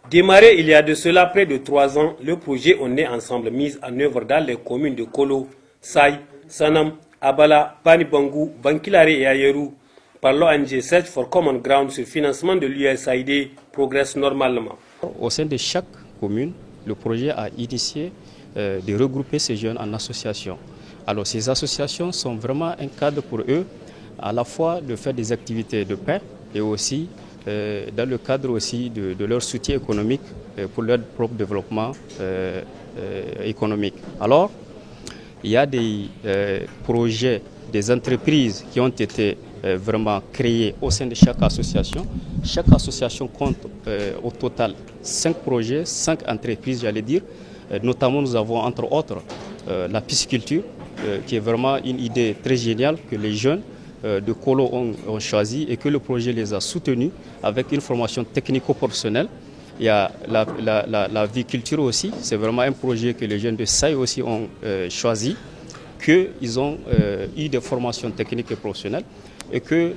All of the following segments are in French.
Démarré il y a de cela près de 3 ans, le projet On est ensemble mis en œuvre dans les communes de Kolo, Saï, Sanam, Abala, Banibangu, Bankilare et Ayeru par l'ONG Search for Common Ground. Ce financement de l'USAID progresse normalement. Au sein de chaque commune, le projet a initié de regrouper ces jeunes en associations. Alors ces associations sont vraiment un cadre pour eux, à la fois de faire des activités de paix et aussi dans le cadre aussi de leur soutien économique pour leur propre développement économique. Alors, il y a des projets, des entreprises qui ont été vraiment créées au sein de chaque association. Chaque association compte au total 5 projets, 5 entreprises, j'allais dire. Notamment, nous avons entre autres la pisciculture, qui est vraiment une idée très géniale que les jeunes de Kolo ont choisi et que le projet les a soutenus avec une formation technico-professionnelle. Il y a la viculture aussi, c'est vraiment un projet que les jeunes de Saï aussi ont choisi, qu'ils ont eu des formations techniques et professionnelles et qu'il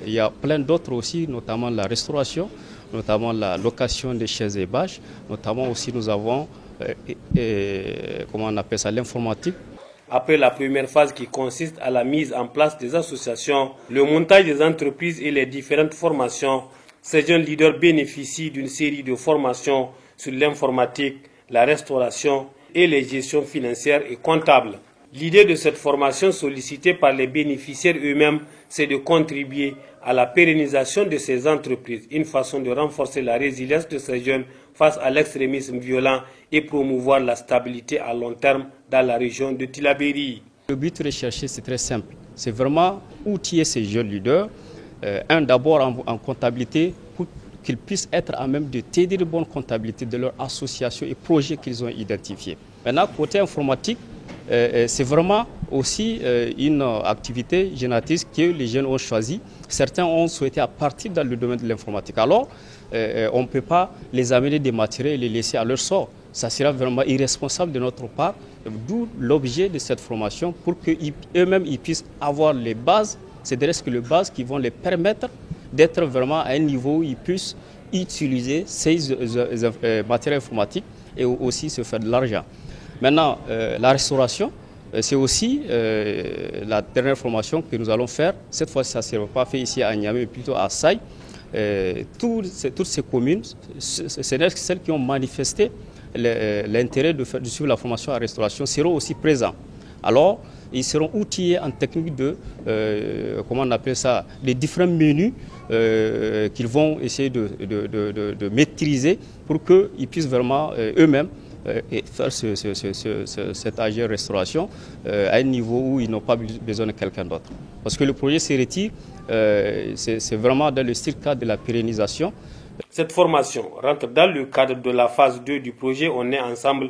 y a plein d'autres aussi, notamment la restauration, notamment la location des chaises et bâches, notamment aussi nous avons, comment on appelle ça, l'informatique. Après la première phase qui consiste à la mise en place des associations, le montage des entreprises et les différentes formations, ces jeunes leaders bénéficient d'une série de formations sur l'informatique, la restauration et les gestions financières et comptables. L'idée de cette formation sollicitée par les bénéficiaires eux-mêmes, c'est de contribuer à la pérennisation de ces entreprises, une façon de renforcer la résilience de ces jeunes face à l'extrémisme violent et promouvoir la stabilité à long terme dans la région de Tillabéri. Le but recherché, c'est très simple. C'est vraiment outiller ces jeunes leaders, d'abord en comptabilité, pour qu'ils puissent être à même de t'aider de bonne comptabilité de leur association et projets qu'ils ont identifiés. Maintenant, côté informatique, c'est vraiment aussi une activité génératrice que les jeunes ont choisi. Certains ont souhaité à partir dans le domaine de l'informatique. Alors, on ne peut pas les amener des matériels et les laisser à leur sort. Ça sera vraiment irresponsable de notre part, d'où l'objet de cette formation pour qu'eux-mêmes puissent avoir les bases, c'est des les bases qui vont les permettre d'être vraiment à un niveau où ils puissent utiliser ces matériels informatiques et aussi se faire de l'argent. Maintenant, la restauration, c'est aussi la dernière formation que nous allons faire. Cette fois, ça ne sera pas fait ici à Niamey, mais plutôt à Saï. Toutes ces communes, c'est celles qui ont manifesté l'intérêt de suivre la formation à restauration, seront aussi présents. Alors, ils seront outillés en technique de, comment on appelle ça, les différents menus qu'ils vont essayer de maîtriser pour qu'ils puissent vraiment eux-mêmes faire cette AG restauration à un niveau où ils n'ont pas besoin de quelqu'un d'autre. Parce que le projet Sereti, c'est vraiment dans le style cadre de la pérennisation. Cette formation rentre dans le cadre de la phase 2 du projet On est ensemble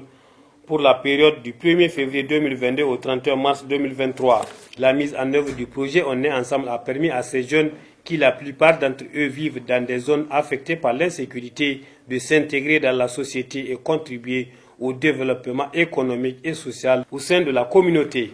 pour la période du 1er février 2022 au 31 mars 2023. La mise en œuvre du projet On est ensemble a permis à ces jeunes qui la plupart d'entre eux vivent dans des zones affectées par l'insécurité de s'intégrer dans la société et contribuer au développement économique et social au sein de la communauté.